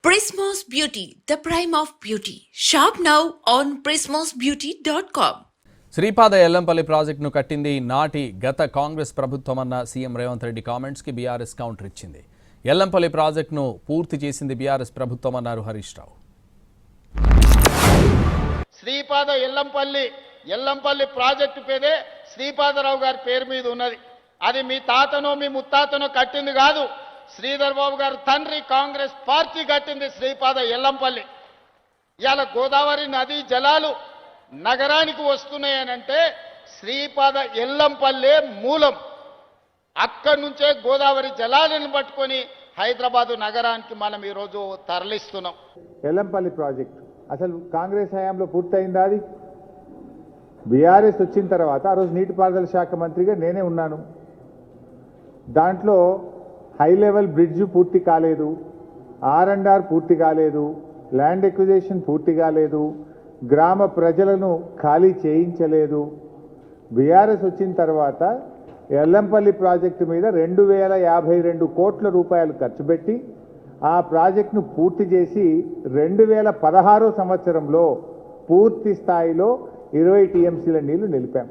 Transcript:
Prismos Beauty, the prime of beauty. Shop now on prismosbeauty.com. Sripada Yellampalli ప్రాజెక్టును కట్టింది నాటి గత కాంగ్రెస్ ప్రభుత్వమన్న సీఎం రేవంత్ రెడ్డి కామెంట్స్ కి బీఆర్ఎస్ కౌంటర్ ఇచ్చింది. ఎల్లంపల్లి ప్రాజెక్టును పూర్తి చేసింది బీఆర్ఎస్ ప్రభుత్వమన్నారు హరీష్ రావు. శ్రీపాద ఎల్లంపల్లి ప్రాజెక్టు పేరే శ్రీపాదరావు గారి పేరు మీద ఉన్నది. అది మీ తాతనో మీ ముత్తాతనో కట్టింది కాదు. శ్రీధర్ బాబు గారు తండ్రి కాంగ్రెస్ పార్టీ కట్టింది శ్రీపాద ఎల్లంపల్లి. ఇవాళ గోదావరి నదీ జలాలు నగరానికి వస్తున్నాయనంటే శ్రీపాద ఎల్లంపల్లె మూలం. అక్కడి నుంచే గోదావరి జలాలను పట్టుకొని హైదరాబాదు నగరానికి మనం ఈరోజు తరలిస్తున్నాం. ఎల్లంపల్లి ప్రాజెక్టు అసలు కాంగ్రెస్ హయాంలో పూర్తయిందా? అది బీఆర్ఎస్ వచ్చిన తర్వాత ఆ రోజు నీటిపారుదల శాఖ మంత్రిగా నేనే ఉన్నాను. దాంట్లో హై లెవెల్ బ్రిడ్జ్ పూర్తి కాలేదు, R&R పూర్తి కాలేదు, ల్యాండ్ ఎక్విజిషన్ పూర్తి కాలేదు, గ్రామ ప్రజలను ఖాళీ చేయించలేదు. బీఆర్ఎస్ వచ్చిన తర్వాత ఎల్లంపల్లి ప్రాజెక్టు మీద 2052 కోట్ల రూపాయలు ఖర్చు పెట్టి ఆ ప్రాజెక్టును పూర్తి చేసి 2016 సంవత్సరంలో పూర్తి స్థాయిలో 20 టీఎంసీల నీళ్లు నిలిపాం.